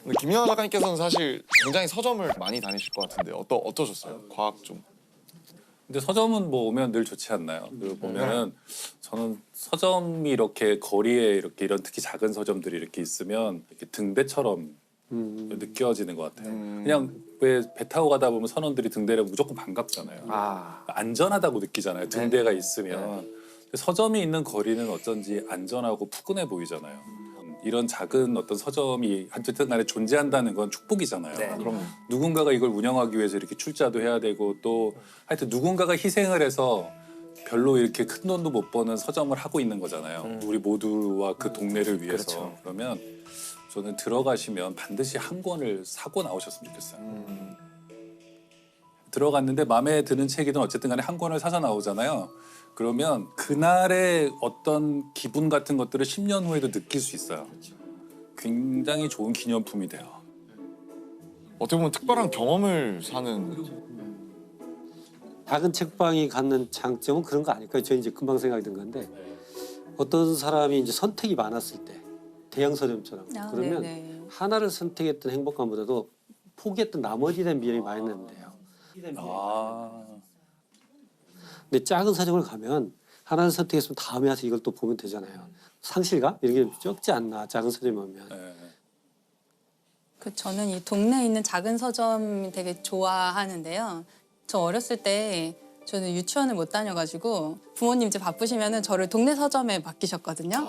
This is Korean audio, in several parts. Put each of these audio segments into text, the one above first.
근데 김연아 작가님께서는 사실 굉장히 서점을 많이 다니실 것 같은데 어떠셨어요? 과학 좀. 근데 서점은 뭐 오면 늘 좋지 않나요? 그 보면은 저는 서점이 이렇게 거리에 이렇게 이런 특히 작은 서점들이 이렇게 있으면 이렇게 등대처럼 느껴지는 것 같아요. 그냥 왜 배 타고 가다 보면 선원들이 등대를 무조건 반갑잖아요. 안전하다고 느끼잖아요. 등대가 있으면. 근데 서점이 있는 거리는 어쩐지 안전하고 푸근해 보이잖아요. 이런 작은 어떤 서점이 어쨌든 간에 존재한다는 건 축복이잖아요. 네. 그럼 누군가가 이걸 운영하기 위해서 이렇게 출자도 해야 되고 또 하여튼 누군가가 희생을 해서 별로 이렇게 큰 돈도 못 버는 서점을 하고 있는 거잖아요. 우리 모두와 그 동네를 위해서. 그렇죠. 그러면 저는 들어가시면 반드시 한 권을 사고 나오셨으면 좋겠어요. 들어갔는데 마음에 드는 책이든 어쨌든 간에 한 권을 사서 나오잖아요. 그러면 그날의 어떤 기분 같은 것들을 10년 후에도 느낄 수 있어요. 굉장히 좋은 기념품이 돼요. 어떻게 보면 특별한 경험을 사는. 작은 책방이 갖는 장점은 그런 거 아닐까요? 저 이제 금방 생각이 든 건데 어떤 사람이 이제 선택이 많았을 때 대형 서점처럼 그러면 하나를 선택했던 행복감보다도 포기했던 나머지에 대한 미련이 많이 남는데요. 아, 근데 작은 서점을 가면 하나를 선택했으면 다음에 와서 이걸 또 보면 되잖아요. 상실감 이런 게 적지 않나 작은 서점에 오면. 네. 저는 이 동네에 있는 작은 서점 되게 좋아하는데요. 저 어렸을 때 저는 유치원을 못 다녀가지고 부모님 이제 바쁘시면은 저를 동네 서점에 맡기셨거든요.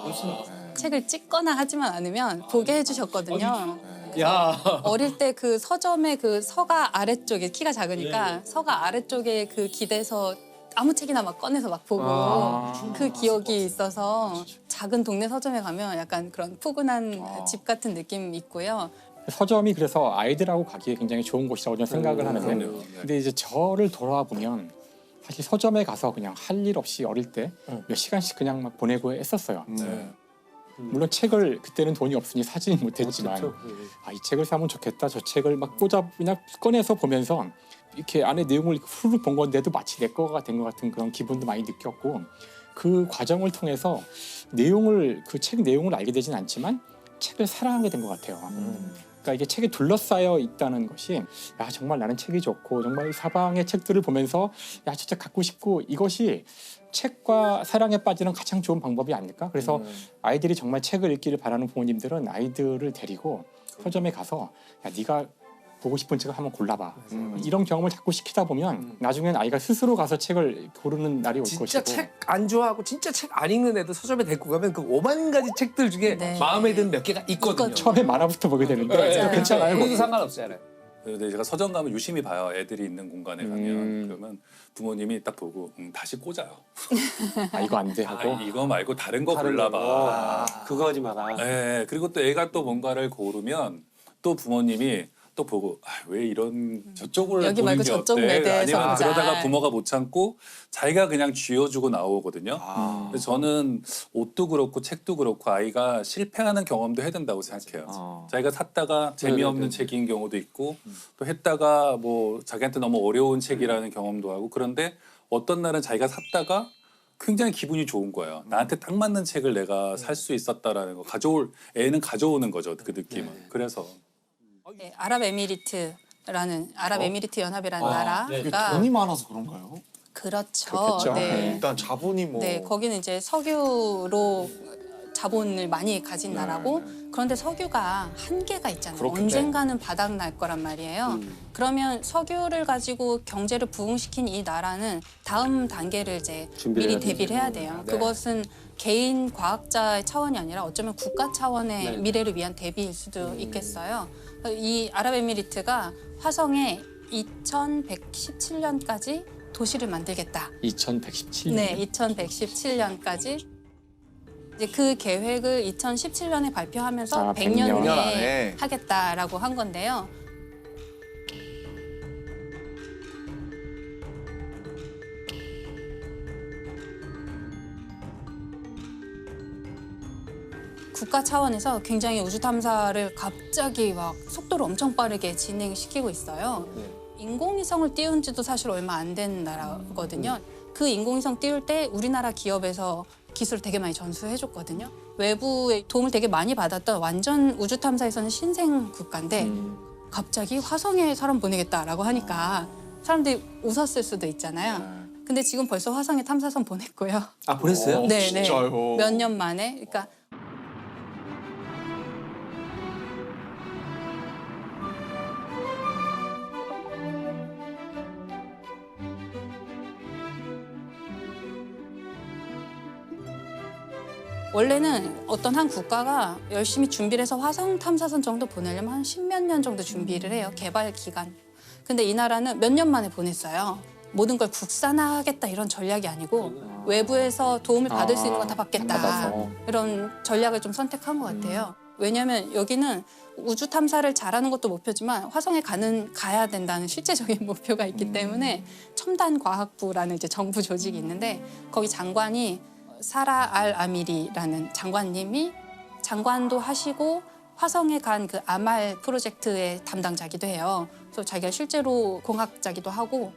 책을 찍거나 하지만 않으면 보게 해주셨거든요. 야. 어릴 때 그 서점의 그 서가 아래쪽에 키가 작으니까 서가 아래쪽에 그 기대서 아무 책이나 막 꺼내서 막 보고 그 기억이 있어서 작은 동네 서점에 가면 약간 그런 푸근한 집 같은 느낌이 있고요. 서점이 그래서 아이들하고 가기에 굉장히 좋은 곳이라고 저는 생각을 하는데 그럼요. 네. 근데 이제 저를 돌아와 보면 사실 서점에 가서 그냥 할 일 없이 어릴 때 몇 시간씩 그냥 막 보내고 했었어요. 네. 물론 책을 그때는 돈이 없으니 사지는 못했지만 그렇죠. 아, 이 책을 사면 좋겠다. 저 책을 막 그냥 꺼내서 보면서 이렇게 안에 내용을 후루룩 본 건데도 마치 내 거가 된 것 같은 그런 기분도 많이 느꼈고 그 과정을 통해서 그 책 내용을 알게 되진 않지만 책을 사랑하게 된 것 같아요. 그러니까 이게 책에 둘러싸여 있다는 것이 야 정말 나는 책이 좋고 정말 사방의 책들을 보면서 야 진짜 갖고 싶고 이것이 책과 사랑에 빠지는 가장 좋은 방법이 아닐까? 그래서 아이들이 정말 책을 읽기를 바라는 부모님들은 아이들을 데리고 서점에 가서 야 네가 보고 싶은 책을 한번 골라봐. 이런 경험을 자꾸 시키다 보면 나중엔 아이가 스스로 가서 책을 고르는 날이 올 것이고 진짜 책 안 좋아하고 진짜 책 안 읽는 애들 서점에 데리고 가면 그 5만 가지 책들 중에 네. 마음에 드는 몇 개가 있거든요. 처음에 만화부터 보게 되는데 맞아요. 괜찮아요. 그래도 상관없잖아요. 근데 제가 서점 가면 유심히 봐요. 애들이 있는 공간에 가면 그러면 부모님이 딱 보고 다시 꽂아요. 아 이거 안 돼 하고 이거 말고 다른 거 다른 골라봐. 거. 그거 하지 마라. 네, 그리고 또 애가 또 뭔가를 고르면 또 부모님이 또 보고 왜 이런 저쪽을 여기 보는 말고 게 저쪽 어때? 매대에서 아니면 보자. 그러다가 부모가 못 참고 자기가 그냥 쥐어주고 나오거든요. 그래서 저는 옷도 그렇고 책도 그렇고 아이가 실패하는 경험도 해야 된다고 생각해요. 자기가 샀다가 재미없는 책인 경우도 있고 또 했다가 뭐 자기한테 너무 어려운 책이라는 경험도 하고 그런데 어떤 날은 자기가 샀다가 굉장히 기분이 좋은 거예요. 나한테 딱 맞는 책을 내가 살 수 있었다라는 거 애는 가져오는 거죠. 그 느낌은. 그래서 네, 아랍에미리트라는 아랍에미리트 연합이라는 이게 나라가 돈이 많아서 그런가요? 그렇죠. 그렇겠죠. 네. 일단 자본이 뭐. 네, 거기는 이제 석유로 자본을 많이 가진 나라고 그런데 석유가 한계가 있잖아요. 그렇겠죠. 언젠가는 바닥 날 거란 말이에요. 그러면 석유를 가지고 경제를 부흥시킨 이 나라는 다음 단계를 이제 준비를 미리 해야 대비를 해야 돼요. 그것은 개인 과학자의 차원이 아니라 어쩌면 국가 차원의 네. 미래를 위한 대비일 수도 있겠어요. 이 아랍에미리트가 화성에 2117년까지 도시를 만들겠다. 2117년. 네, 2117년까지 이제 그 계획을 2017년에 발표하면서 아, 100년 100년 후에 안에. 하겠다라고 한 건데요. 국가 차원에서 굉장히 우주 탐사를 갑자기 막 속도를 엄청 빠르게 진행시키고 있어요. 인공위성을 띄운 지도 사실 얼마 안 된 나라거든요. 그 인공위성 띄울 때 우리나라 기업에서 기술을 되게 많이 전수해줬거든요. 외부의 도움을 되게 많이 받았던 완전 우주 탐사에서는 신생 국가인데 갑자기 화성에 사람 보내겠다라고 하니까 사람들이 웃었을 수도 있잖아요. 근데 지금 벌써 화성에 탐사선 보냈고요. 아 보냈어요? 네, 진짜요? 몇 년 만에. 그러니까 원래는 어떤 한 국가가 열심히 준비를 해서 화성 탐사선 정도 보내려면 한 10몇 년 정도 준비를 해요. 개발 기간. 근데 이 나라는 몇 년 만에 보냈어요. 모든 걸 국산화하겠다 이런 전략이 아니고 외부에서 도움을 받을 수 있는 건 다 받겠다. 받아서. 이런 전략을 좀 선택한 것 같아요. 왜냐하면 여기는 우주 탐사를 잘하는 것도 목표지만 화성에 가야 된다는 실제적인 목표가 있기 때문에 첨단 과학부라는 이제 정부 조직이 있는데 거기 장관이 사라 알 아미리라는 장관님이 장관도 하시고 화성에 간 그 아말 프로젝트의 담당자기도 해요. 그래서 자기가 실제로 공학자기도 하고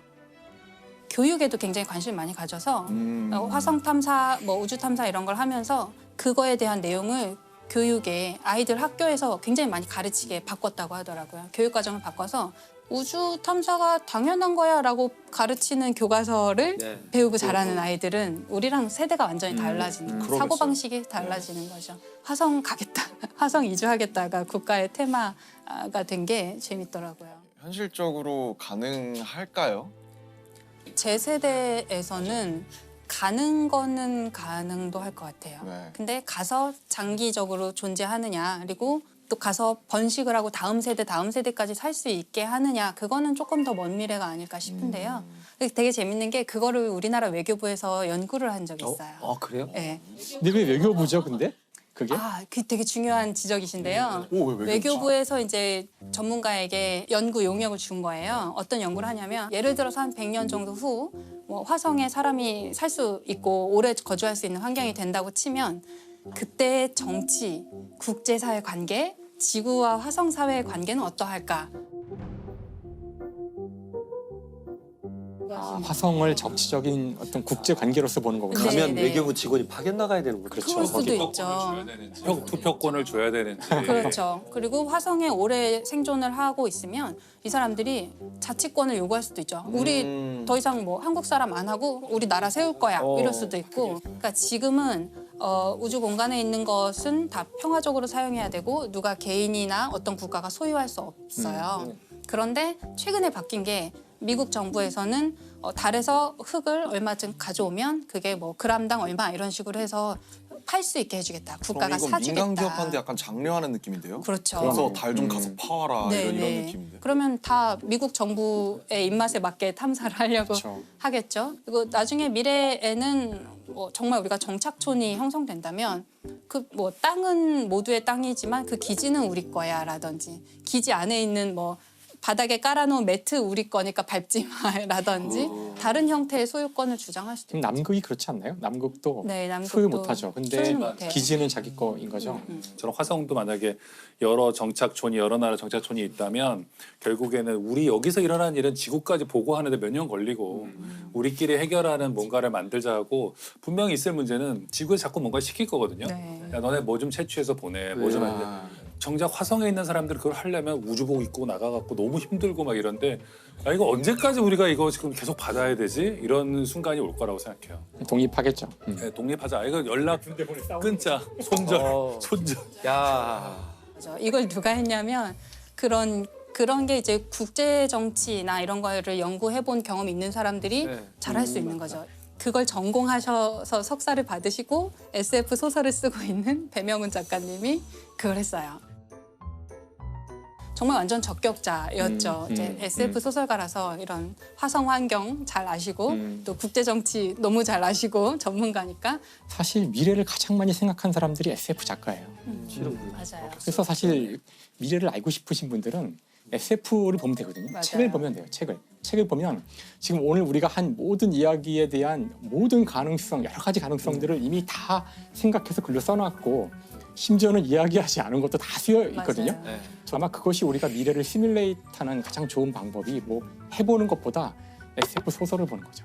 교육에도 굉장히 관심을 많이 가져서 화성 탐사, 뭐 우주 탐사 이런 걸 하면서 그거에 대한 내용을 교육에 아이들 학교에서 굉장히 많이 가르치게 바꿨다고 하더라고요. 교육 과정을 바꿔서 우주 탐사가 당연한 거야라고 가르치는 교과서를 네. 배우고 자라는 아이들은 우리랑 세대가 완전히 달라지는 그러겠어요. 사고 방식이 달라지는 거죠. 화성 가겠다, 화성 이주하겠다가 국가의 테마가 된 게 재밌더라고요. 현실적으로 가능할까요? 제 세대에서는 가는 거는 가능도 할 것 같아요. 네. 근데 가서 장기적으로 존재하느냐 그리고 또 가서 번식을 하고 다음 세대까지 살 수 있게 하느냐 그거는 조금 더 먼 미래가 아닐까 싶은데요. 되게 재밌는 게 그거를 우리나라 외교부에서 연구를 한 적이 있어요. 그래요? 네. 근데 왜 외교부죠, 근데? 그게? 그 되게 중요한 지적이신데요. 오, 왜 외교부에서 이제 전문가에게 연구 용역을 준 거예요. 어떤 연구를 하냐면 예를 들어서 한 100년 정도 후 뭐 화성에 사람이 살 수 있고 오래 거주할 수 있는 환경이 된다고 치면 그때의 정치, 국제사회 관계, 지구와 화성 사회의 관계는 어떠할까? 화성을 정치적인 어떤 국제 관계로서 보는 거군요. 네, 가면 네. 외교부 직원이 파견 나가야 되는 거죠. 그럴 수도 있죠. 투표권을 줘야 되는지. 그렇죠. 그리고 화성에 오래 생존을 하고 있으면 이 사람들이 자치권을 요구할 수도 있죠. 우리 더 이상 뭐 한국 사람 안 하고 우리 나라 세울 거야 이럴 수도 있고. 그러니까 지금은 우주 공간에 있는 것은 다 평화적으로 사용해야 되고 누가 개인이나 어떤 국가가 소유할 수 없어요. 그런데 최근에 바뀐 게 미국 정부에서는 달에서 흙을 얼마쯤 가져오면 그게 뭐 그람당 얼마 이런 식으로 해서 팔 수 있게 해주겠다. 국가가 이건 사주겠다. 민간 기업한테 약간 장려하는 느낌인데요? 그렇죠. 그래서 달 좀 가서 파와라 네, 이런 네. 느낌인데. 그러면 다 미국 정부의 입맛에 맞게 탐사를 하려고 그렇죠. 하겠죠. 그리고 나중에 미래에는 뭐 정말 우리가 정착촌이 형성된다면 그 뭐 땅은 모두의 땅이지만 그 기지는 우리 거야라든지 기지 안에 있는 뭐 바닥에 깔아놓은 매트 우리 거니까 밟지 마라든지 다른 형태의 소유권을 주장할 수도 지금 남극이 그렇지 않나요? 남극도 네, 남극도 소유 못하죠. 근데 소유는 못해요. 기지는 자기 거인 거죠. 저런 화성도 만약에 여러 정착촌이 여러 나라 정착촌이 있다면 결국에는 우리 여기서 일어나는 일은 지구까지 보고하는데 몇 년 걸리고 우리끼리 해결하는 뭔가를 만들자 하고 분명히 있을 문제는 지구에 자꾸 뭔가 시킬 거거든요. 네. 야 너네 뭐 좀 채취해서 보내. 뭐 좀 하는데 정작 화성에 있는 사람들이 그걸 하려면 우주복 입고 나가갖고 너무 힘들고 막 이런데 이거 언제까지 우리가 이거 지금 계속 받아야 되지? 이런 순간이 올 거라고 생각해요. 독립하겠죠. 네, 독립하자. 이거 연락 끊자. 손절. 야. 그죠. 이걸 누가 했냐면 그런 게 이제 국제 정치나 이런 거를 연구해 본 경험이 있는 사람들이 네. 잘할 수 있는 거죠. 그걸 전공하셔서 석사를 받으시고 SF 소설을 쓰고 있는 배명훈 작가님이 그걸 했어요. 정말 완전 적격자였죠. 이제 SF 소설가라서 이런 화성 환경 잘 아시고 또 국제 정치 너무 잘 아시고 전문가니까 사실 미래를 가장 많이 생각한 사람들이 SF 작가예요. 맞아요. 그래서 사실 미래를 알고 싶으신 분들은 SF를 보면 되거든요. 맞아요. 책을 보면 돼요. 책을 보면 지금 오늘 우리가 한 모든 이야기에 대한 모든 가능성, 여러 가지 가능성들을 이미 다 생각해서 글로 써놨고 심지어는 이야기하지 않은 것도 다 쓰여 있거든요. 맞아요. 네. 아마 그것이 우리가 미래를 시뮬레이트하는 가장 좋은 방법이 뭐 해보는 것보다 SF 소설을 보는 거죠.